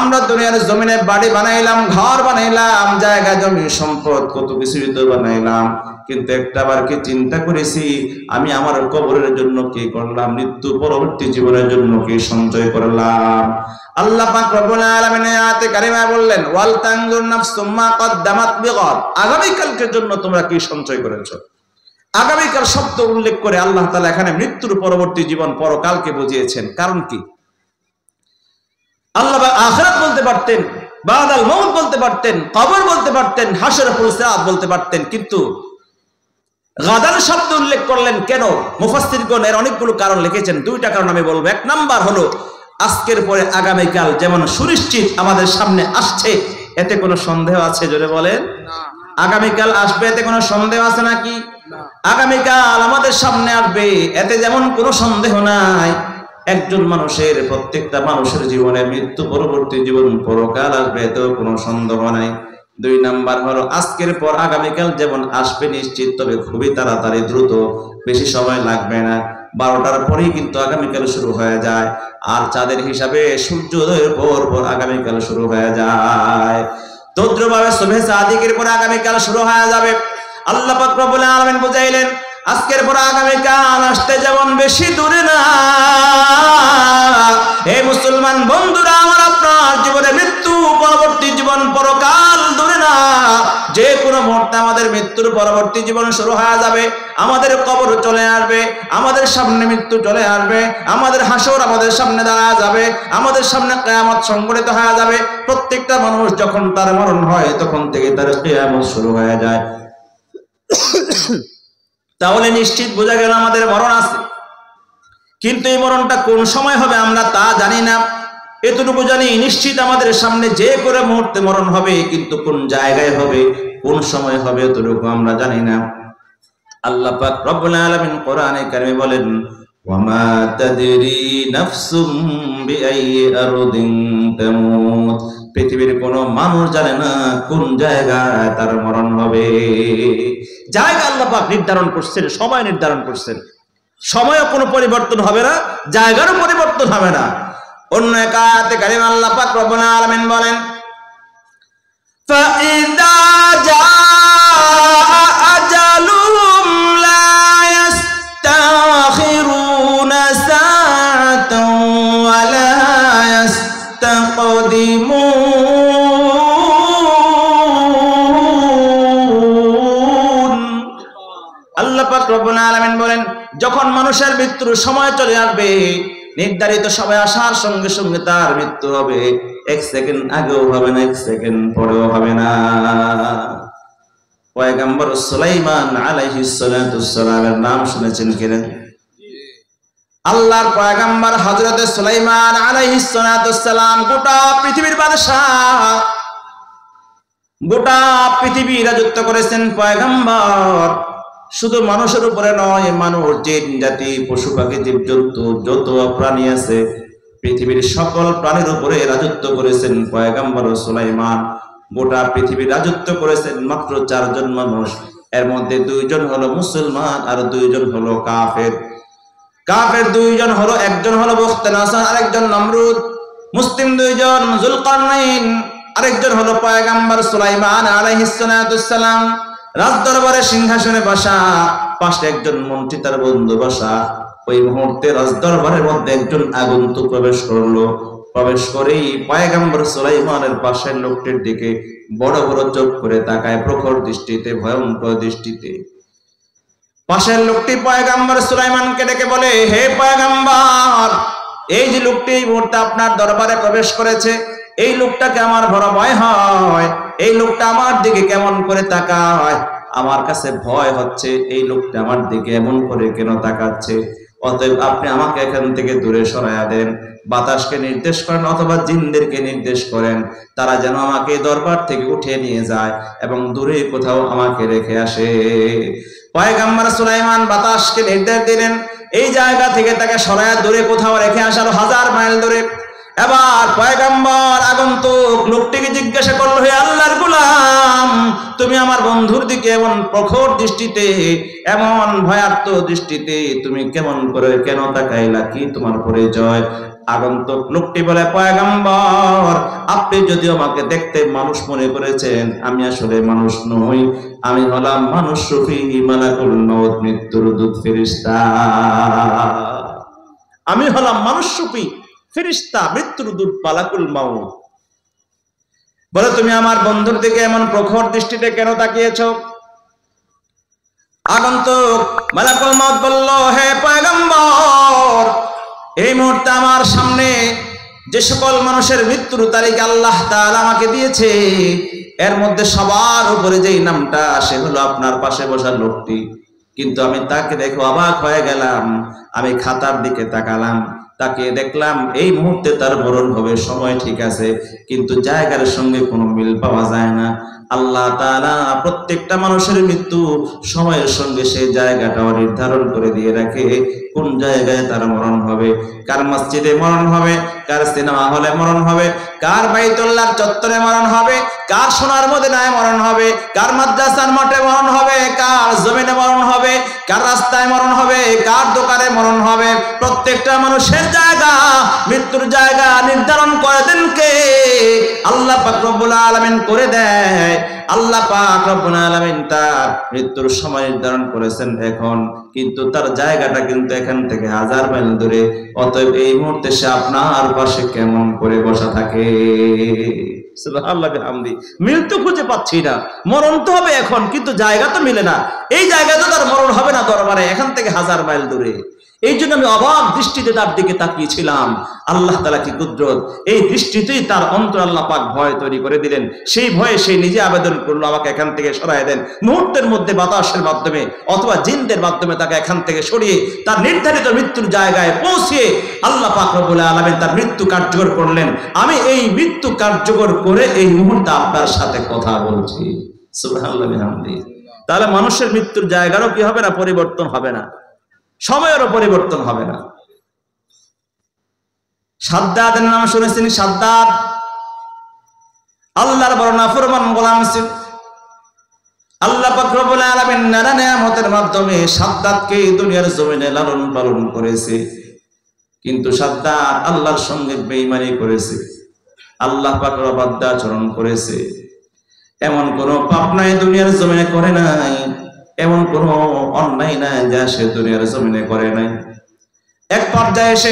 আমরা দুনিয়ার জমিনে বাড়ি বানাইলাম, ঘর বানাইলাম, জায়গা জমি সম্পদ কত কিছু তো বানাইলাম, কিন্তু একটাবার কি চিন্তা করেছি আমি আমার কবরের জন্য কি করলাম, মৃত্যু পরবর্তী জীবনের জন্য কি সঞ্চয় করলাম? আল্লাহ পাক রব্বুল আলামিন আয়াতে কারিমা বললেন, ওয়াল তানজুর নাফসুম মা কদ্দামাত বিগাদ, আগামী কালকের জন্য তোমরা কি সঞ্চয় করেছো। আগামীকাল শব্দ উল্লেখ করে আল্লাহ তাআলা এখানে মৃত্যুর পরবর্তী জীবন পরকালকে বুঝিয়েছেন। কারণ কি? আল্লাহ আখিরাত বলতে পারতেন, বাদাল মাউত বলতে পারতেন, কবর বলতে পারতেন, হাসর ফুলসিরাত বলতে পারতেন, কিন্তু গাদান শব্দ উল্লেখ করলেন কেন? মুফাসসিরগণ এর অনেকগুলো কারণ লিখেছেন। দুইটা কারণ আমি বলবো। এক নাম্বার হলো আজকের পরে আগামীকাল যেমন সুনিশ্চিত আমাদের সামনে আসছে, এতে কোনো সন্দেহ আছে? জোরে বলেন। আগামীকাল আসবে এতে কোনো সন্দেহ আছে নাকি? আগামীকাল আমাদের সামনে আসবে এতে যেমন কোনো সন্দেহ নাই। একজন মানুষের, প্রত্যেকটা মানুষের জীবনে মৃত্যু পরবর্তী জীবন পরকাল আসবে এতেও কোনো সন্দেহ নাই। দুই নাম্বার হলো আজকের পর আগামীকাল যেমন আসবে নিশ্চিত, তবে খুবই তাড়াতাড়ি দ্রুত, বেশি সময় লাগবে না। 12টার পরেই কিন্তু আগামীকাল শুরু হয়ে যায়, আর চাঁদের হিসাবে সূর্যোদয়ের পর পর আগামীকাল শুরু হয়ে যায়। তদ্রুপভাবে সুবহে সাদিকের পর আগামীকাল শুরু হয়ে যাবে। আল্লাহ পাক রব্বুল আলামিন বুঝাইলেন আজকের পর আগামীকাল আসতে যেমন বেশি দূরে না। হে মুসলমান বন্ধুরা আমার, আপনার জীবনে মৃত্যু পরবর্তী জীবন পরকাল দূরে না। যে কোনো মুহূর্তে আমাদের মৃত্যুর পরবর্তী জীবন শুরু হয়ে যাবে, আমাদের কবর চলে আসবে, আমাদের সামনে মৃত্যু চলে আসবে, আমাদের হাসর আমাদের সামনে দাঁড়া যাবে, আমাদের সামনে কিয়ামত সংঘটিত হয়ে যাবে। প্রত্যেকটা মানুষ যখন তার মরণ হয় তখন থেকে তার কিয়ামত শুরু হয়ে যায়। তাহলে নিশ্চিত বোঝা গেল আমাদের মরণ আছে, কিন্তু এই মরণটা কোন সময় হবে আমরা তা জানি না। এতটুকু জানি নিশ্চিত আমাদের সামনে যে করে মুহূর্তে মরণ হবে, কিন্তু কোন জায়গায় হবে, কোন সময় হবে এতটুকু আমরা জানি না। আল্লাহ পাক রব্বুল আলামিন কোরআনে কারিমে বলেন, ওয়ামা তাদরি নাফসুম বিআইয়ি আরদিন তামুত, পৃথিবীর কোন মানুষ জানে না কোন জায়গায় তার মরণ হবে। জায়গা আল্লাহ পাক নির্ধারণ করছেন, সময় নির্ধারণ করছেন, সময়ও কোনো পরিবর্তন হবে না, জায়গারও পরিবর্তন হবে না। অন্য এক আয়াতে কারিমা আল্লাহ পাক রব্বুল আলামিন বলেন, ফাইদা জাআ আজালুহুম লা ইস্তাখিরুনা সাআতান ওয়া লা ইস্তাকদিমুন। আল্লাহ পাক রব্বুল আলামিন বলেন, যখন মানুষের মৃত্যুর সময় চলে আসবে, নির্ধারিত সময় আসার সঙ্গে সঙ্গে তার মৃত্যু হবে। 1 সেকেন্ড আগেও হবে না, 1 সেকেন্ড পরেও হবে না। পয়গম্বর সুলাইমান আলাইহিস সালাতুস সালামের নাম শুনেছেন কিনা? আল্লাহর পয়গম্বর হযরত সুলাইমান আলাইহিস সালাতুস সালাম গোটা পৃথিবীর বাদশা, গোটা পৃথিবী রাজত্ব করেছেন পয়গম্বর। শুধু মানুষের উপরে নয়, মানুষ, জিন জাতি, পশু পাখি, জীবজন্তু, যত প্রাণী আছে পৃথিবীর সকল প্রাণীর উপরে রাজত্ব করেছেন পয়গম্বর সুলাইমান। গোটা পৃথিবী রাজত্ব করেছেন মাত্র 4 জন মানুষ। এর মধ্যে 2 জন হলো মুসলমান আর 2 জন হলো কাফের। কাফের 2 জন হলো, একজন হলো বখতনাসার, আরেকজন নমরুদ। মুসলিম 2 জন, যুলকারনাইন, আরেকজন হলো পয়গম্বর সুলাইমান আলাইহিস সালাতুস সালাম। রাজদরবারে সিংহাসনে বসা, পাশে একজন মন্ত্রী তার বন্ধু বসা। ওই মুহূর্তে রাজদরবারের মধ্যে একজন আগন্তুক প্রবেশ করলো। প্রবেশ করেই পয়গম্বর সুলাইমানের পাশের লোকটির দিকে বড় বড় চোখ করে তাকায়, প্রখর দৃষ্টিতে, ভয়ঙ্কর দৃষ্টিতে। পাশের লোকটি পয়গম্বর সুলাইমানকে ডেকে বলে, হে পয়গম্বর, এই যে লোকটি এই মুহূর্তে আপনার দরবারে প্রবেশ করেছে, এই লোকটাকে আমার বড় ভয় হয়। এই লোকটা আমার দিকে কেমন করে তাকায়, আমার কাছে ভয় হচ্ছে। এই লোকটা আমার দিকে এমন করে কেন তাকাচ্ছে? অতএব আপনি আমাকে এখান থেকে দূরে সরাইয়া দেন। বাতাসকে নির্দেশ করেন অথবা জিনদেরকে নির্দেশ করেন, তারা যেন আমাকে দরবার থেকে উঠিয়ে নিয়ে যায় এবং দূরে কোথাও আমাকে রেখে আসে। পয়গম্বর সুলাইমান বাতাসকে নির্দেশ দিলেন এই জায়গা থেকে তাকে সরাইয়া দূরে কোথাও রেখে আসার, 1000 মাইল দূরে। এবার পয়গম্বর আগন্তুক লোকটিকে জিজ্ঞাসা করলো, হে আল্লাহর গোলাম, তুমি আমার বন্ধুর দিকে এমন প্রখর দৃষ্টিতে, এমন ভয়ার্ত দৃষ্টিতে তুমি কেমন করে কেন তাকাইলা? কি তোমার পরিচয়? আগন্তুক লোকটি বলে, পয়গম্বর, আপনি যদি আমাকে দেখতে মানুষ মনে করেছেন, আমি আসলে মানুষ নই, আমি হলাম মানুষ রূপী মালাকুল মউত, মৃত্যুর দূত ফেরেশতা। আমি হলাম মানুষ রূপী ফেরেশতা, মৃত্যুর দূত মালাকুল মউত। বলে, তুমি আমার বন্ধুর দিকে এমন প্রখর দৃষ্টিতে কেন তাকিয়েছো? আগন্তুক মালাকুল মউত বলল, হে পয়গম্বর, এই মুহূর্তে আমার সামনে যে সকল মানুষের মৃত্যুর তারিখ আল্লাহ তাআলা আমাকে দিয়েছে, এর মধ্যে সবার উপরে যেই নামটা সে হলো আপনার পাশে বসা লোকটি। কিন্তু আমি তাকে দেখে অবাক হয়ে গেলাম। আমি খাতার দিকে তাকালাম, তাকে দেখলাম এই মুহূর্তে তার মরণ হবে, সময় ঠিক আছে, কিন্তু জায়গার সঙ্গে কোনো মিল পাওয়া যায় না। আল্লাহ তাআলা প্রত্যেকটা মানুষের মৃত্যু সময়ের সঙ্গে সেই জায়গাটাও নির্ধারণ করে দিয়ে রাখে, কোন জায়গায় তার মরণ হবে, কার মসজিদে মরণ হবে, কার সিনেমা হলে মরণ হবে, কার বাইতুল্লাহর চত্বরে মরণ হবে, কার সোনার মদিনায় মরণ হবে, কার মাদ্রাসার মাঠে মরণ হবে, কার জমিনে মরণ হবে, কার রাস্তায় মরণ হবে, কার দোকানে মরণ হবে। প্রত্যেকটা মানুষের জায়গা, মৃত্যুর জায়গা নির্ধারণ করে দেন কে? আল্লাহ পাক রব্বুল আলামিন করে দেয়। আল্লাহ পাক রব্বুল আলামিন তার মৃত্যুর সময় নির্ধারণ করেছেন এখন, কিন্তু তার জায়গাটা কিন্তু এখান থেকে 1000 মাইল দূরে। অতএব এই মুহূর্তে সে আপনার পাশে কেমন করে বসা থাকে? সুবহানাল্লাহ বিহামদি। মিল তো খুঁজে পাচ্ছি না, মরণ তো হবে এখন, কিন্তু জায়গা তো মিলে না। এই জায়গায় তো তার মরণ হবে না দরবারে, এখান থেকে 1000 মাইল দূরে। এই জন্য আমি অবাক দৃষ্টিতে তার দিকে তাকিয়েছিলাম। আল্লাহ তাআলা কি কুদরত! এই দৃষ্টিতেই তার অন্তর আল্লাহ পাক ভয় তৈরি করে দিলেন। সেই ভয়ে সে নিজে আবেদন করলো, আমাকে এখান থেকে সরায় দেন। মুহূর্তের মধ্যে বাতাসের মাধ্যমে অথবা জিনদের মাধ্যমে তাকে এখান থেকে সরিয়ে তার নির্ধারিত মৃত্যুর জায়গায় পৌঁছে আল্লাহ পাক রব্বুল আলামিন তার মৃত্যু কার্যকর করলেন। আমি এই মৃত্যু কার্যকর করে এই মুহূর্তে আপনার সাথে কথা বলছি। সুবহানাল্লাহ বিহামদি। তাহলে মানুষের মৃত্যুর জায়গারও কি হবে না? পরিবর্তন হবে না, সময়েরও পরিবর্তন হবে না। সাদ্দাদের নাম শুনেছেন? সাদ্দাদ আল্লাহর বড় নাফরমান গোলাম ছিল। আল্লাহ পাক রব্বুল আলামিন নানা নিয়ামতের মাধ্যমে সাদ্দাদকে দুনিয়ার জমিনে লালন পালন করেছে, কিন্তু সাদ্দাদ আল্লাহর সঙ্গে বেঈমানি করেছে, আল্লাহ পাকের অবাধ্য আচরণ করেছে। এমন কোন পাপ নাই দুনিয়ার জমিনে করে নাই, এমন কোন অন্যায় নাই যা সে দুনিয়ার জমিনে করে নাই। এক পর্যায়ে সে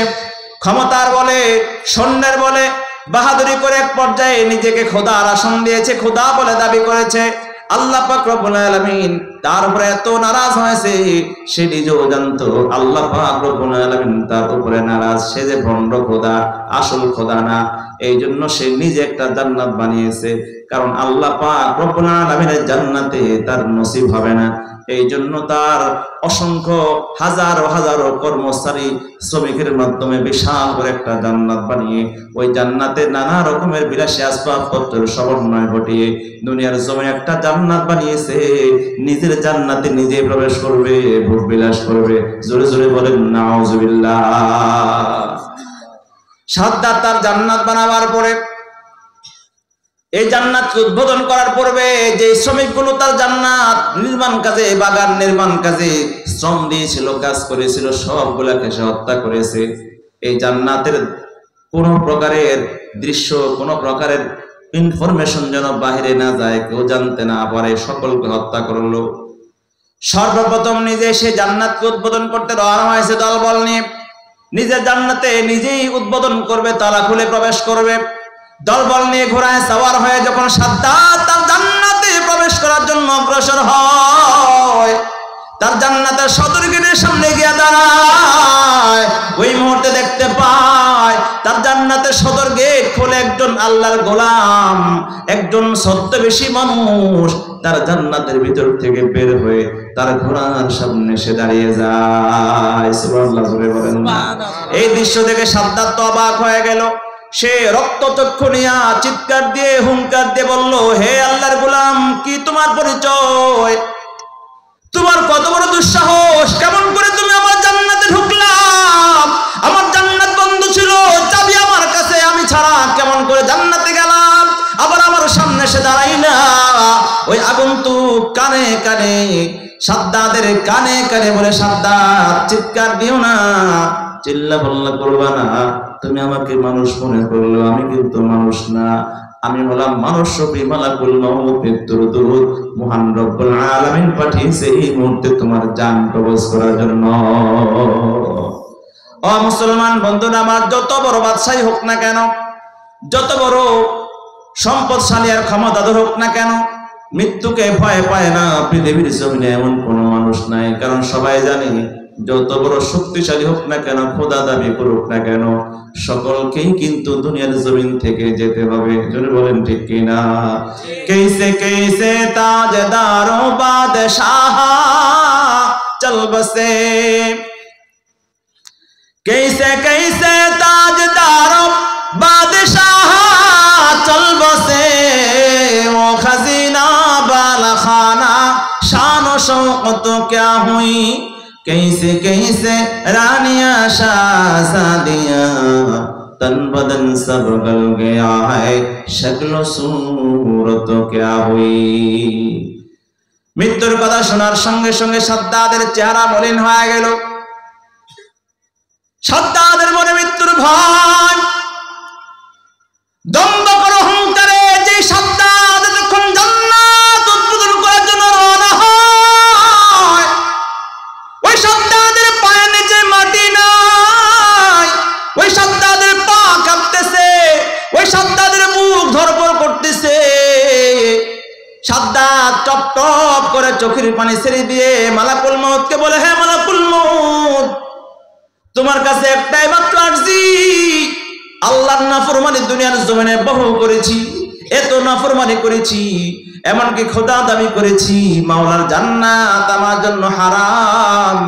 ক্ষমতার বলে, সৈন্যের বলে বাহাদুরি করে এক পর্যায়ে নিজেকে খোদার আসন দিয়েছে, খোদা বলে দাবি করেছে। আল্লাহ পাক রব্বুল আলামিন তার উপরে এত নারাজ হয়েছে, সে নিজেও জানতো আল্লাহ পাক রব্বুল আলামিন তার উপরে নারাজ, সে যে ভণ্ড খোদা, আসল খোদা না। এই জন্য সে নিজে একটা জান্নাত বানিয়েছে, কারণ আল্লাহ পাক রব্বুল আলামিনের জান্নাতে তার নসিব হবে না। এই জন্য তার অসংখ্য হাজারো হাজারো কর্মচারী শ্রমিকের মাধ্যমে বিশাল করে একটা জান্নাত বানিয়ে ওই জান্নাতে নানা রকমের বিলাসী আসবাবপত্রের সমন্বয় ঘটিয়ে দুনিয়ার জমিনে একটা জান্নাত বানিয়েছে। নিজের জান্নাতে নিজে প্রবেশ করবে, ভোগ বিলাস করবে। জোরে জোরে বলেন নাউজুবিল্লাহ। সাদ্দাদ তার জান্নাত বানাবার পরে, এই জান্নাত উদ্বোধন করার পূর্বে যে শ্রমিকগুলো তার জান্নাত নির্মাণ কাজে, বাগান নির্মাণ কাজে শ্রম দিয়েছিল, কাজ করেছিল, সবগুলাকে সে হত্যা করেছে। এই জান্নাতের কোন প্রকারের দৃশ্য, কোন প্রকারের ইনফরমেশন যেন বাহিরে না যায়, কেউ জানতে না পারে, সকলকে হত্যা করলো। সর্বপ্রথম নিজে সে জান্নাতকে উদ্বোধন করতে রওনা হয়েছে দলবল নিয়ে। নিজের জান্নাতে নিজেই উদ্বোধন করবে, তালা খুলে প্রবেশ করবে। দলবল নিয়ে ঘোড়ায় সওয়ার হয়ে যখন সাদ্দাদ তার জান্নাতে প্রবেশ করার জন্য অগ্রসর হয়, তার জান্নাতের সদর গেটের সামনে গিয়ে দাঁড়ায়। ওই মুহূর্তে দেখতে পায় তার জান্নাতের সদর গেট খুলে একজন আল্লাহর গোলাম, একজন ছদ্মবেশী মানুষ তার জান্নাতের ভিতর থেকে বের হয়ে তার ঘোড়ার সামনে সে দাঁড়িয়ে যায়। সুবহানাল্লাহ বলেন না। এই দৃশ্য দেখে সাদ্দাদ তো অবাক হয়ে গেল। সে রক্তচক্ষু নিয়া চিৎকার দিয়ে হুঙ্কার দিয়ে বলল, হে আল্লাহর গোলাম, কি তোমার পরিচয়? তোমার কত বড় দুঃসাহস! কেমন করে তুমি আমার জান্নাতে ঢুকলাম? আমার জান্নাত বন্ধ ছিল, চাবি আমার কাছে, আমি ছাড়া কেমন করে জান্নাতে গেলাম? আবার আমার সামনে সে দাঁড়াইলা। ওই আগন্তুক কানে কানে, সাদ্দাদের কানে কানে বলে, সাদ্দাদ চিৎকার দিও না, চিল্লা পাল্লা করবা না, তুমি আমাকে মানুষ মনে করলো, আমি কিন্তু মানুষ না, আমি হলাম মানুষ রূপী মালাকুল মউত। মৃত্যুর দূত মহান রব্বুল আলামিন পাঠিয়েছে এই মুহূর্তে তোমার জান কবজ করার জন্য। ও মুসলমান বন্ধুরা আমার, যত বড় বাদশাহী হোক না কেন, যত বড় সম্পদশালী আর ক্ষমতাধর হোক না কেন, মৃত্যুকে ভয় পায় না। পৃথিবীর জমিনে এমন কোন মানুষ নাই, কারণ সবাই জানে যত বড় শক্তিশালী হোক না কেন, খোদা দাবি করুক না কেন, সকলকেই কিন্তু দুনিয়ার জমিন থেকে যেতে হবে। জোরে বলেন ঠিক কিনা? कैसे कैसे ताजदारों बादशाह चल बसे, कैसे कैसे ताजदारों बादशाह चल बसे, वो खजीना बाला खाना शान और शौकत क्या हुई, कैसे कैसे रानियां शाहज़ादियां तन बदन सब गल गया है, शक्ल सूरत क्या हुई। মৃত্যুর কথা শোনার সঙ্গে সঙ্গে সাদ্দাদের চেহারা মলিন হয়ে গেল। সাদ্দাদের মনে মৃত্যুর ভয়, দম্ভকর অহংকারে যে সাদ্দাদ যখন জান্নাত উদ্বোধন করার জন্য রওনা হয়, ওই সাদ্দাদের পায়ের নিচে মাটি নাই, ওই সাদ্দাদের পা কাঁপতেছে, ওই সাদ্দাদের মুখ ধরপড় করতেছে। সাদ্দাদ টপ টপ করে চোখের পানি ছেড়ে দিয়ে মালাকুল মউতকে বলে, হে মালাকুল মউত, তোমার কাছে একটাই মাত্র আরজি, আল্লাহর নাফরমানি দুনিয়ার জমিনে বহু করেছি, এত নাফরমানি করেছি, এমনকি খোদা দাবি করেছি, মাওলার জান্নাত আমার জন্য হারাম।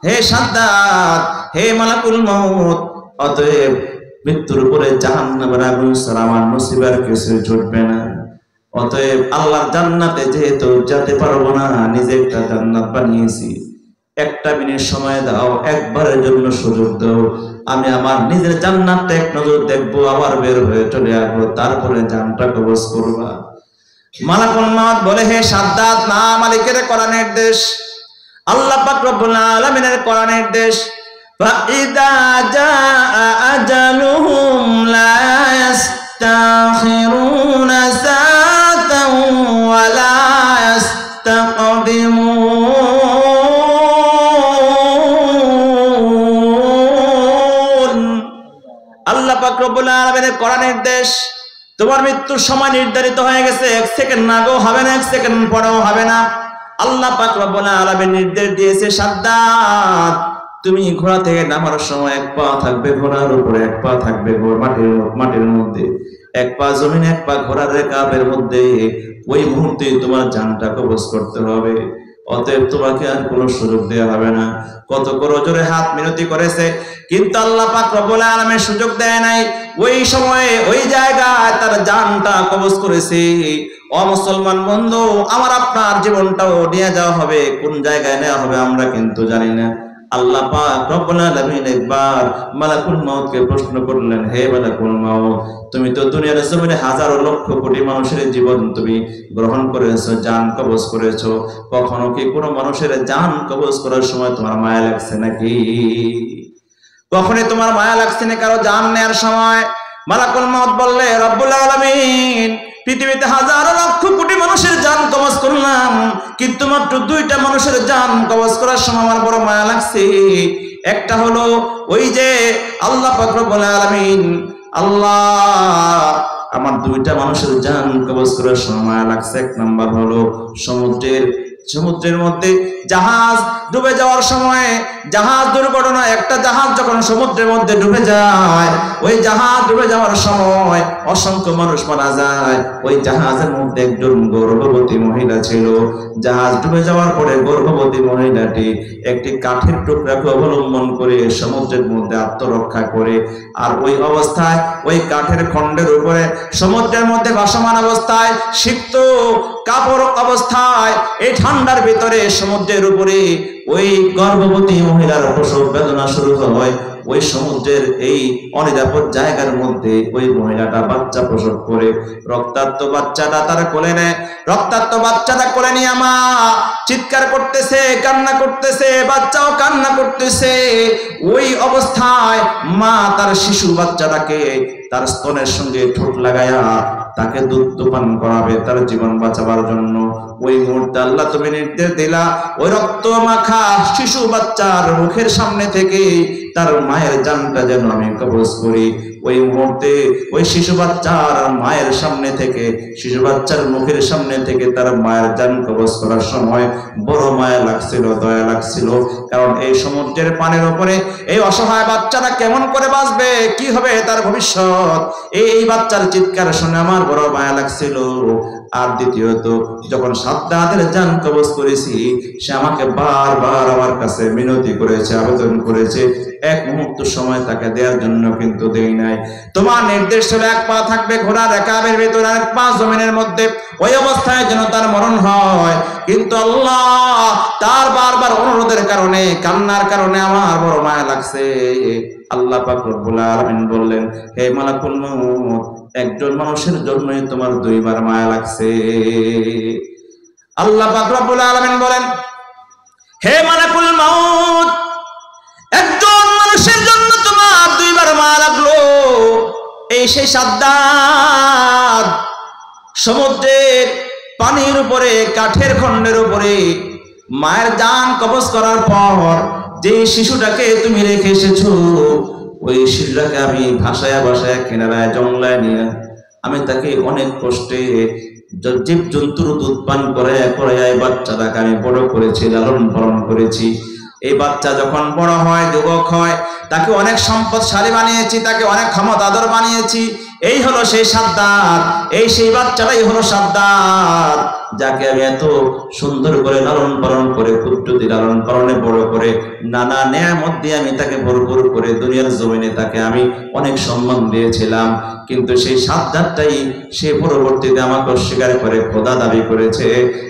হে সাদ্দাদ, হে মালাকুল মউত, অতএব মৃত্যুর উপরে জাহান্নামের আগুন ছাড়া আমার নসিবের কিছু জুটবে না। অতএব আল্লাহর জান্নাতে যেহেতু যেতে পারবো না, নিজে একটা জান্নাত বানিয়েছি, একটা মিনিট সময় দাও, একবারের জন্য সুযোগ দাও, আমি আমার নিজের জান্নাতটা এক নজর দেখবো, আবার বের হয়ে চলে আসবো, তারপরে জানটা কবজ করবা। মালাকুল মউত বলে, হে সাদ্দাদ, না, মালিকের করা নির্দেশ, আল্লাহ পাক রব্বুল আলামিনের করা নির্দেশ, فإذا جاء أجلهم لا يستأخرون ساعة ولا يستقدمون। আল্লাহ পাক রব্বুল আলামিনের করা নির্দেশ, তোমার মৃত্যুর সময় নির্ধারিত হয়ে গেছে, এক সেকেন্ড আগেও হবে না, এক সেকেন্ড পরেও হবে না। আল্লাহ পাক রব্বুল আলামিন নির্দেশ দিয়েছে, সাদ্দাদ, তুমি ঘোড়া থেকে নামার সময় এক পা থাকবে ঘোড়ার উপরে, এক পা থাকবে মাটির মধ্যে, এক পা জমিন, এক পা ঘোড়ার রেকাবের মধ্যে। ওই মুহূর্তে তোমার জানটা কবজ করতে হবে। অতএব তোমাকে আর কোনো সুযোগ দেওয়া হবে না। কত করজোরে হাত মিনতি করেছে, কিন্তু আল্লাহ পাক রব্বুল আলামিন সুযোগ দেয় নাই। ওই সময়ে ওই জায়গায় তার জানটা কবজ করেছে। ও মুসলমান বন্ধু, আমার আপনার জীবনটাও নিয়ে যাওয়া হবে, কোন জায়গায় নেওয়া হবে আমরা কিন্তু জানি না। আল্লাহ পাক রব্বুল আলামিন একবার মালাকুল মউতকে প্রশ্ন করলেন, হে মালাকুল মউত, তুমি তো দুনিয়ার জমিনে হাজারো লক্ষ কোটি মানুষের জীবন তুমি গ্রহণ করেছো, জান কবজ করেছো, কখনো কি কোনো মানুষের জান কবজ করার সময় তোমার মায়া লাগছে নাকি? কখনই তোমার মায়া লাগছে না কারো জান নেওয়ার সময়? মালাকুল মউত বললে, রব্বুল আলামিন, পৃথিবীতে হাজারো লক্ষ কোটি মানুষের জান কবজ করলাম, কিন্তু মাত্র দুইটা মানুষের জান কবজ করার সময় আমার বড় মায়া লাগছে। একটা হলো ওই যে আল্লাহ পাক রব্বুল আলামিন, আল্লাহ আমার দুইটা মানুষের জান কবজ করার সময় মায়া লাগছে। এক নাম্বার হলো সমুদ্রের মধ্যে জাহাজ ডুবে যাওয়ার সময়, জাহাজ দুর্ঘটনা, একটা জাহাজ যখন সমুদ্রের মধ্যে ডুবে যায়, ওই জাহাজ ডুবে যাওয়ার সময় অসংখ্য মানুষ মারা যায়। ওই জাহাজের মধ্যে একজন গর্ভবতী মহিলা ছিল। জাহাজ ডুবে যাওয়ার পরে গর্ভবতী মহিলাটি একটি কাঠের টুকরাকে অবলম্বন করে সমুদ্রের মধ্যে আত্মরক্ষা করে, আর ওই অবস্থায় ওই কাঠের খণ্ডের উপরে সমুদ্রের মধ্যে ভাসমান অবস্থায়, সিক্ত কাপড় অবস্থায়, এই ঠান্ডার ভিতরে সমুদ্রের উপরে ওই গর্ভবতী মহিলার প্রসব বেদনা শুরু হয়। ওই সমুদ্রের এই অনিরাপদ জায়গার মধ্যে ওই মহিলাটা বাচ্চা প্রসব করে রক্তাক্ত বাচ্চাটা তার কোলে নেয়। রক্তাক্ত বাচ্চাটা কোলে নিয়ে মা চিৎকার করতেছে, কান্না করতেছে, বাচ্চাও কান্না করতেছে। ওই অবস্থায় মা তার শিশু বাচ্চাটাকে তার স্তনের সঙ্গে ঠোঁট লাগায়া তাকে দুধ পান করাবে তার জীবন বাঁচাবার জন্য। ওই মুহূর্তে আল্লাহ তুমি নির্দেশ দিলা ওই রক্ত মাখা শিশু বাচ্চার মুখের সামনে থেকে তার মায়ের জানটা যেন আমি কবজ করি। ওই মুহূর্তে ওই শিশু বাচ্চার মায়ের সামনে থেকে, শিশু বাচ্চার মুখের সামনে থেকে তার মায়ের জান কবজ করার সময় বড় মায়া লাগছিল, দয়া লাগছিল। কারণ এই সমুদ্রের পানির উপরে এই অসহায় বাচ্চাটা কেমন করে বাঁচবে, কি হবে তার ভবিষ্যৎ, এই বাচ্চার চিৎকার শুনে আমার বড় মায়া লাগছিল। আর দ্বিতীয়ত যখন সাদ্দাতের জান কবজ করেছি, সে আমাকে বারবার আমার কাছে মিনতি করেছে, আবেদন করেছে, এক মুহূর্ত সময় তাকে দেওয়ার জন্য কিন্তু দেই নাই। তোমার নির্দেশ হলো এক পা থাকবে ঘোড়ার রেকাবের ভিতরে, এক পা জমিনের মধ্যে, ওই অবস্থায় যেন তার মরণ হয়। কিন্তু আল্লাহ তার বারবার অনুরোধের কারণে, কান্নার কারণে আমার বড় মায়া লাগছে। আল্লাহ পাক রব্বুল আলামিন বললেন, হে মালাকুল মউত, একজন মানুষের জন্যই তোমার দুইবার মায়া লাগছে। আল্লাহ পাক রব্বুল আলামিন বলেন, হে মালাকুল মউত, একজন মানুষের জন্য তোমার দুইবার মায়া লাগলো। এই সেই সাদ্দাত সমুদ্রের পানির উপরে, কাঠের খণ্ডের উপরে মায়ের জান কবজ করার পর যে শিশুটাকে তুমি রেখে এসেছো, ওই শিশুটাকে আমি ভাসায়া ভাসায়া কিনারায় জংলায় নিয়ে আমি তাকে অনেক কষ্টে জীব জন্তুর দুধ পান করে এই বাচ্চাটাকে আমি বড় করেছি, লালন পালন করেছি। এই বাচ্চা যখন বড় হয়, যুবক হয়, তাকে অনেক সম্পদশালী বানিয়েছি, তাকে অনেক ক্ষমতাধর বানিয়েছি। এই হলো সেই সাদ্দাত, এই সেই বাচ্চাটাই হলো সাদ্দাত, যাকে আমি এত সুন্দর করে লালন পালন করে, কুদ্দুতি লালন পালনে বড় করে, নানা নেয়ামত দিয়ে আমি তাকে ভরপুর করে দুনিয়ার জমিনে তাকে আমি অনেক সম্মান দিয়েছিলাম। কিন্তু সেই সাদ্দাতটাই সে পরবর্তীতে আমাকে অস্বীকার করে খোদা দাবি করেছে।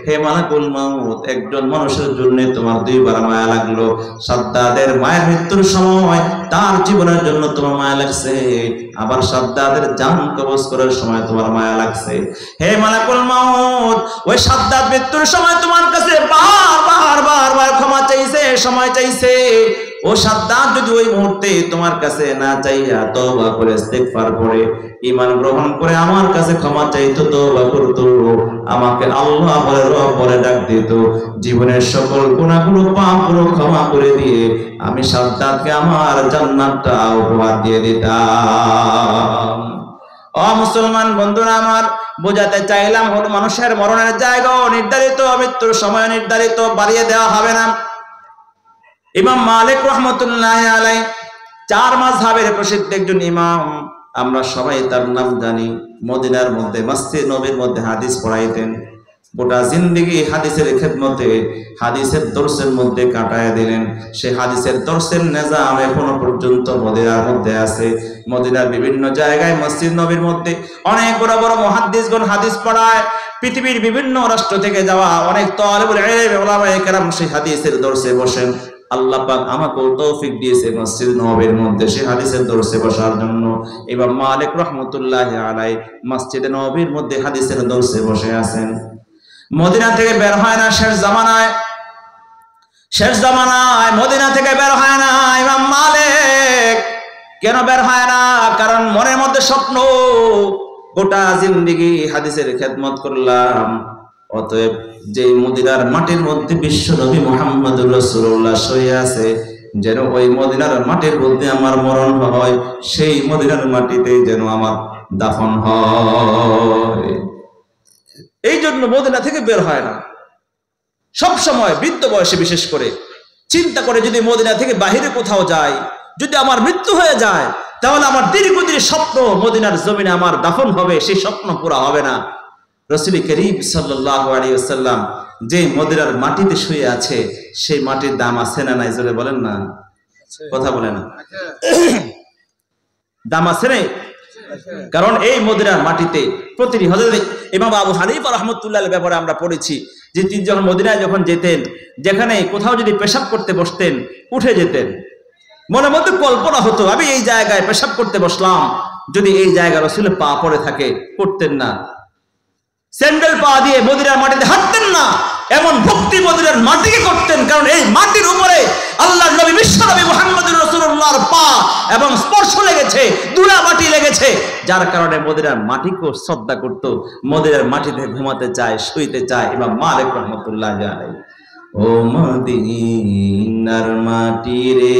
হে মালাকুল মউত, একজন মানুষের জন্য তোমার দুইবার মায়া লাগলো। সাদ্দাতের মায়ের মৃত্যুর সময় তার জীবনের জন্য তোমার মায়া লাগছে, আবার সাদ্দাতের জান কবজ করার সময় তোমার মায়া লাগছে। হে মালাকুল মউত, ওই সাদ্দাত মৃত্যুর সময় তোমার কাছে বারবার ক্ষমা চাইছে, সময় চাইছে। ও সাদ্দাত যদি ওই মুহূর্তে তোমার কাছে না চাইয়া তওবা করে ইস্তেগফার করে ঈমান গ্রহণ করে আমার কাছে ক্ষমা চাইতো, তওবা করতো, আমাকে আল্লাহ বলে রব বলে ডাক দিত, জীবনের সকল গুনাহগুলো পাপগুলো ক্ষমা করে দিয়ে আমি সাদ্দাতকে আমার জান্নাতটা উপহার দিয়ে দিতাম। ও মুসলমান বন্ধুরা আমার, বোঝাতে চাইলাম হলো মানুষের মরণের জায়গা নির্ধারিত, মৃত্যুর সময় নির্ধারিত, বাড়িয়ে দেওয়া হবে না। ইমাম মালিক রহমতুল্লাহি আলাইহি 4 মাযহাবের প্রসিদ্ধ একজন ইমাম, আমরা সবাই তার নাম জানি। মদিনার মধ্যে মসজিদ নববীর মধ্যে হাদিস পড়াইতেন। গোটা জিন্দেগি হাদিসের খেদমতে, হাদিসের দর্শের মধ্যে কাটায় দিলেন। সে হাদিসের দর্শের নিজাম এখনো পর্যন্ত মদিনার মধ্যে আছে। মদিনার বিভিন্ন জায়গায় মসজিদ নববীর মধ্যে অনেক বড় বড় মুহাদ্দিসগণ হাদিস পড়ায়। পৃথিবীর বিভিন্ন রাষ্ট্র থেকে যাওয়া অনেক তালিবুল ইলম উলামায়ে কেরাম সেই হাদিসের দর্শে বসেন। আল্লাহ পাক আমাকেও তৌফিক দিয়েছে মসজিদ নববীর মধ্যে সে হাদিসের দর্শে বসার জন্য। ইমাম মালিক রহমতুল্লাহি আলাইহি মসজিদ নববীর মধ্যে হাদিসের দর্শে বসে আছেন। মদিনা থেকে বের হয় না শেষ জামানায় মদিনা থেকে বের হয় না ইমাম মালিক। কেন বের হয় না? কারণ মনের মধ্যে স্বপ্ন, গোটা জিন্দেগি হাদিসের খেদমত করলাম, অতএব যে মদিনার মাটির মধ্যে বিশ্ব নবী মুহাম্মদুর রাসূলুল্লাহ শুয়ে আছে, যেন ওই মদিনার মাটির মধ্যে আমার মরণ হয়, সেই মদিনার মাটিতে যেন আমার দাফন হয়। এই জন্য মদিনা থেকে বের হয় না। সব সময় বৃদ্ধ বয়সে বিশেষ করে চিন্তা করে, যদি মদিনা থেকে বাহিরে কোথাও যাই, যদি আমার মৃত্যু হয়ে যায়, তাহলে আমার দীর্ঘদিনের স্বপ্ন মদিনার জমিনে আমার দাফন হবে, সেই স্বপ্ন পুরা হবে না। রাসূল করিম সাল্লাল্লাহু আলাইহি ওয়াসাল্লাম যে মদিনার মাটিতে শুয়ে আছে, সেই মাটির দাম আছে না নাই? জোরে বলেন না, কথা বলে না, দাম আছে না? কারণ এই মদিনার মাটিতে প্রতিটি হযরত ইমাম আবু হানিফা রাহমাতুল্লাহর ব্যাপারে আমরা পড়েছি যে তিনি যখন মদিনায় যখন যেতেন, যেখানে কোথাও যদি পেশাব করতে বসতেন, উঠে যেতেন। মনের মধ্যে কল্পনা হতো আমি এই জায়গায় পেশাব করতে বসলাম, যদি এই জায়গায় রাসূলের পা পড়ে থাকে, করতেন না। স্যান্ডেল পা দিয়ে মদিনার মাটিতে হাঁটতেন না, এমন ভক্তি মদিনার মাটিকে করতেন, কারণ এই মাটির উপরে আল্লাহর নবী বিশ্বনবী মুহাম্মদুর রাসূলুল্লাহর পা এবং স্পর্শ লেগেছে, ধুলা মাটি লেগেছে, যার কারণে মদিনার মাটিকে শ্রদ্ধা করত, মদিনার মাটিতে ঘুমাতে চায়, শুইতে চায়। ইমাম মালিক রাহমাতুল্লাহ আলাইহি, ও মদিনার মাটি রে,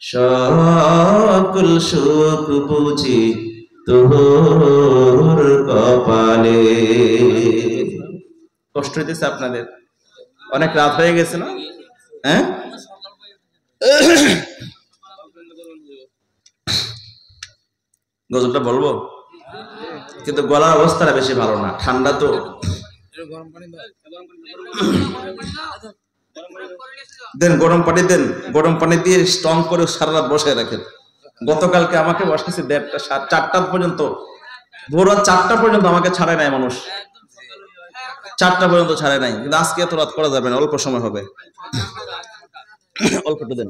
সকল সুখ বুঝি তোর কপালে। কষ্ট হইতেছে আপনাদের? অনেক রাত হয়ে গেছে না? হ্যাঁ, গজলটা বলবো, কিন্তু গলার অবস্থাটা বেশি ভালো না, ঠান্ডা তো। দেন গরম পানি দেন, গরম পানি দিয়ে স্ট্রং করে সারা রাত বসে রাখেন। গতকালকে আমাকে বসেছে 4টা পর্যন্ত, ভোর রাত 4টা পর্যন্ত আমাকে ছাড়ে নাই মানুষ, 4টা পর্যন্ত ছাড়ে নাই। কিন্তু আজকে এত রাত করা যাবে না, অল্প সময় হবে, অল্প একটু দেন।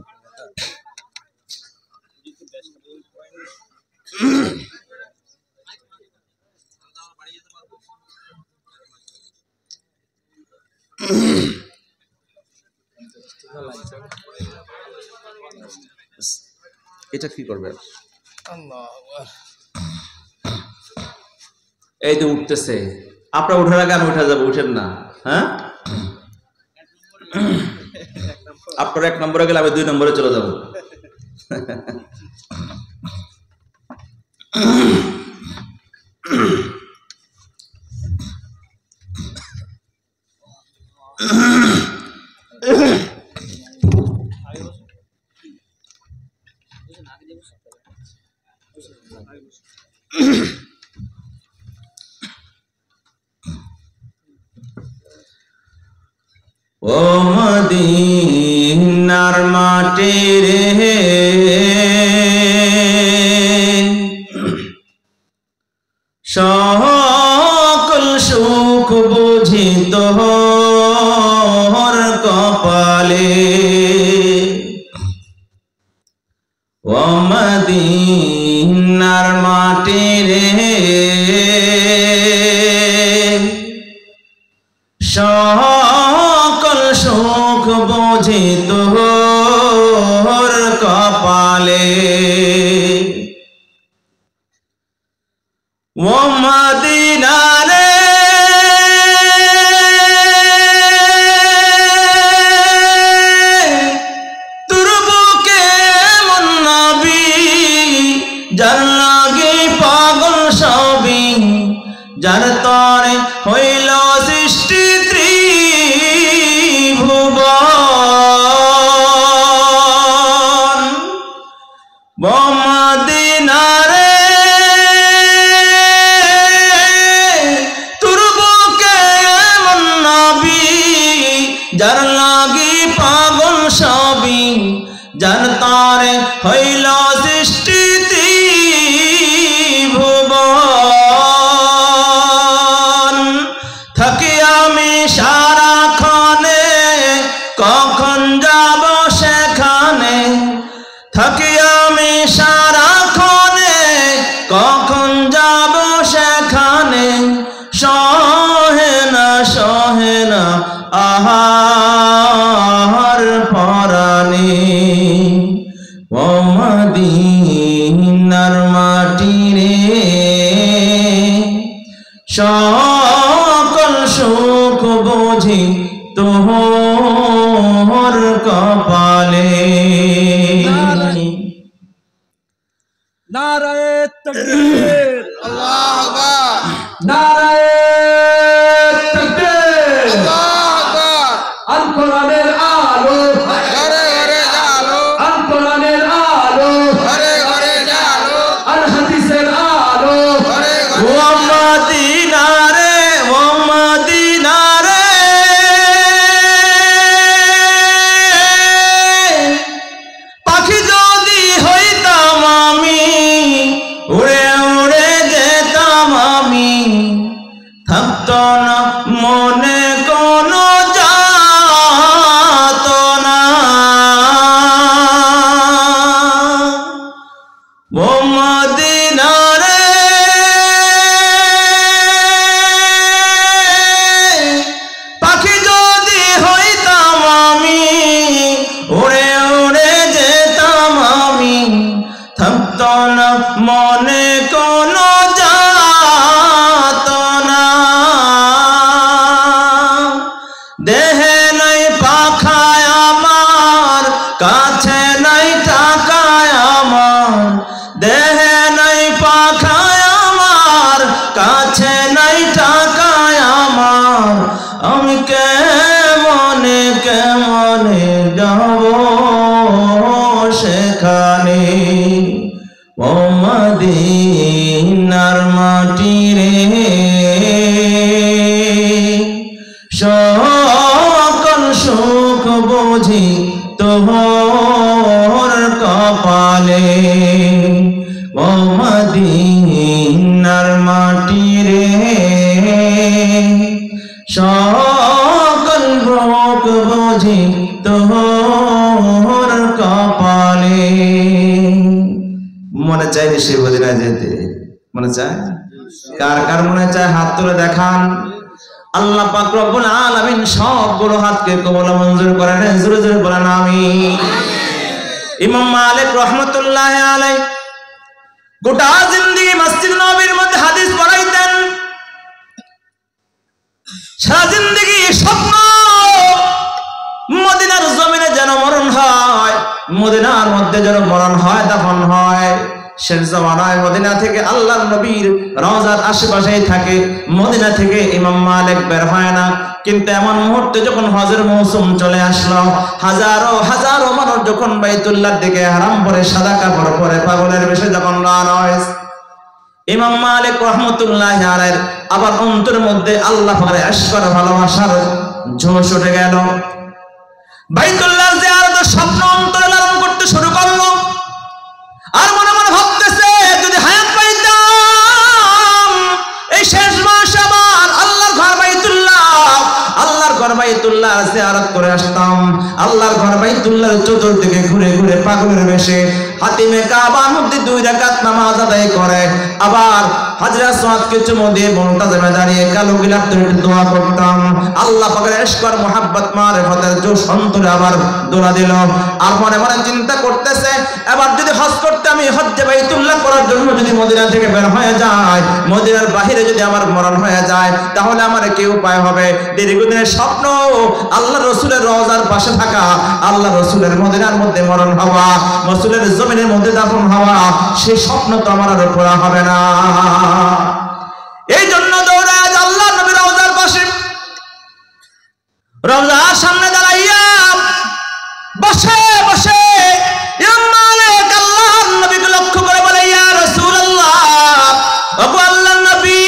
এটা কি করবে? এই তো উঠতেছে, আপনার উঠার আগে আমি উঠে যাবো, উঠেন না। হ্যাঁ, আপনার 1 নম্বরে গেলে আমি 2 নম্বরে চলে যাবো। ও মদিনার মাটি রে, সকল সুখ বুঝি তোর কপালে। ও মদিনার মাটি রে, সকল সুখ বুঝি তোর কপালে। ও মদিনা রে, তোর বুকে এমন নবী, যার লাগি পাগল সবই, যার তরে হইল সৃষ্টি ত্রিভুবন। মদিনা রে, তোর বুকে এমন নবী, যার লাগি পাগল সবই, যার তরে হইল সৃষ্টি ত্রিভুবন। থাকি আমি সারাক্ষণে, কখন যাব সেখানে, থাকি আমি সারাক্ষণে, কখন যাব সেখানে, সহে না আহার পরাণে। ও মদিনার মাটি রে, সকল সুখ বুঝি তোর কপালে। নারায়ে তাকবীর, আল্লাহু আকবার, নারায়ে তাকবীর, আল্লাহু আকবার। আল কোরআনের আলো ঘরে ঘরে জালো, আল কোরআনের আলো ঘরে ঘরে জালো, আল হাদিসের আলো ঘরে ঘরে। ও মদিনা রে, ও মদিনা রে, পাখি যদি হইতাম আমি, উড়ে উড়ে যেতাম আমি, কোনো যাতনা, দেহে নাই পাখায় আমার, কাছে নাই টাকায় আমার, দেহে নাই পাখায় আমার, কাছে নাই টাকায় আমার, আমি কেমনে কেমনে যাব সেখানে। ও মদিনার মাটি রে, সকল সুখ বুঝি তোর কপালে। ও মদিনার মাটি রে, সকল সুখ বুঝি তোর কপালে। মনে চাই সে মদিনা যেতে? মনে চায়? কার কার মনে চায় হাত তুলে দেখান। আল্লাহ পাক রব্বুল আলামিন সবগুলো হাতকে কবুল মঞ্জুর করেন। জোরে জোরে বলেন আমিন। ইমাম মালিক রাহমাতুল্লাহি আলাইহি গোটা জিন্দেগি মসজিদ নববীর মধ্যে হাদিস পড়াইতেন। সারা জিন্দেগি স্বপ্ন মদিনার জমিনে যেন মরণ হয়, মদিনার মধ্যে যেন মরণ হয়, দাফন হয়। শেষ জামানায় মদিনা থেকে আল্লাহর নবীর রওজার আশেপাশেই থাকে, মদিনা থেকে ইমাম মালিক বের হয় না। কিন্তু এমন মুহূর্তে যখন হজের মৌসুম চলে আসলো, হাজারো হাজারো মানুষ যখন বাইতুল্লাহর দিকে হারাম পরে সাদা কাপড় পরে পাগলের বেশে যখন রওনা হয়, ইমাম মালিক রাহমাতুল্লাহি আলাইহির আবার অন্তরের মধ্যে আল্লাহ পাকের আশকার ভালোবাসার জোশ উঠে গেল। বাইতুল্লাহ জিয়ারতের স্বপ্ন অন্তরে লালন করতে শুরু করলো। আর মনে মনে ভাবতেছে, যদি হায়াত পাইতাম এই শেষ মাস আবার আল্লাহর ঘর বাইতুল্লাহ জিয়ারত করে আসতাম। আল্লাহর ঘর বাইতুল্লাহর চতুর্দিকে ঘুরে ঘুরে পাগলের বেশে হাতিমে কাবার মধ্যে 2 রাকাত নামাজ আদায় করে, আবার হাজরা আসওয়াদকে চুমু দিয়ে মুনতাজিমে দাঁড়িয়ে কালো গিলাফ ধরে দোয়া করতাম। আল্লাহ পাকের ইশক আর মুহাব্বত মারিফতের জোশ অন্তরে আবার দোলা দিল। আর মনে মনে চিন্তা করতেছে, এবার যদি হজ করতে আমি হজ্জে বাইতুল্লাহ করার জন্য যদি মদিনা থেকে বের হয়ে যায়, মদিনার বাহিরে যদি আমার মরণ হয়ে যায়, তাহলে আমার কি উপায় হবে? দীর্ঘদিনের স্বপ্ন আল্লাহ রাসূলের রওজার পাশে থাকা, আল্লাহ রাসূলের মদিনার মধ্যে মরণ হওয়া, রাসূলের জমিনের মধ্যে দাফন হওয়া, সেই স্বপ্ন তো আমার আর পুরা হবে না। এই জন্য দৌড়ায় আল্লাহ নবীর রওজার পাশে, রওজার সামনে দাঁড়াইয়া বসে বসে ইমাম মালিক আল্লাহর নবীকে লক্ষ্য করে বলে, ইয়া রাসূলুল্লাহ, ওগো আল্লাহর নবী,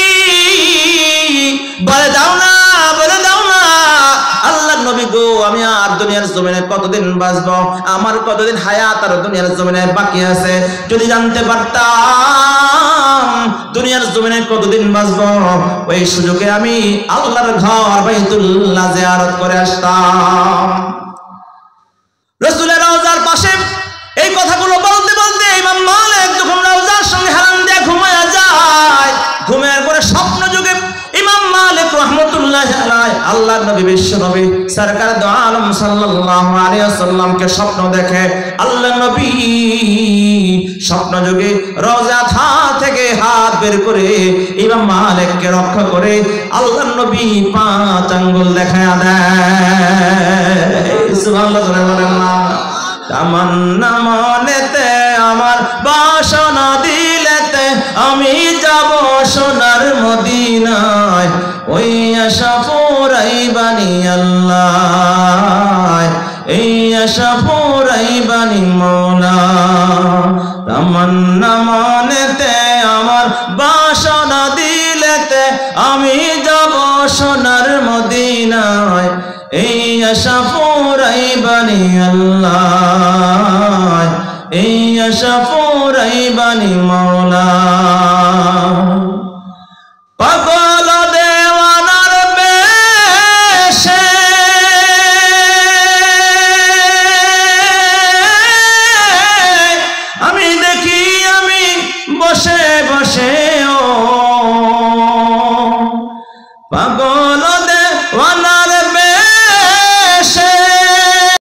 বলে দাও না, বলে দাও না, আল্লাহর নবী গো, আমি আর দুনিয়ার জমিনে কতদিন বাঁচবো? আমার কতদিন হায়াত আর দুনিয়ার জমিনে বাকি আছে? যদি জানতে পারতাম দুনিয়ার জমিনে কতদিন বাঁচবো, ওই সুযোগে আমি আল্লাহর ঘর বাইতুল্লাহ জিয়ারত করে আসতাম। রাসূলের রওজার পাশে এই কথাগুলো বলতে বলতে ইমাম মালিক যখন রওজার সঙ্গে হারাম দিয়ে ঘুমায়া যায়, ঘুমের পরে স্বপ্ন যুগে ইমাম মালিক রাহমাতুল্লাহি আলাইহি আল্লাহর নবী বিশ্ব নবী সরকার দো আলম সাল্লাল্লাহু আলাইহি ওয়াসাল্লামকে স্বপ্ন দেখে। আল্লাহর নবী স্বপ্ন যুগে রওজা থেকে হাত বের করে ইমাম মালিককে রক্ষা করে আল্লাহর নবী 5 আঙ্গুল দেখায়া দেয়। সুবহানাল্লাহ, বলেন না। তামান্না মনেতে আমার, বাসনা দিলেতে আমি যাব সোনার মদিনায়, ওই আশা পুরাইবানি আল্লাহ, এই আশা পুরাইবানি মওলা। তামান্না মনেতে আমার, বাসনা দিলেতে আমি যাব সোনার মদিনায়, এই আশা পুরাইবানি আল্লাহ, এই আশা পুরাইবানি মওলা। পাগল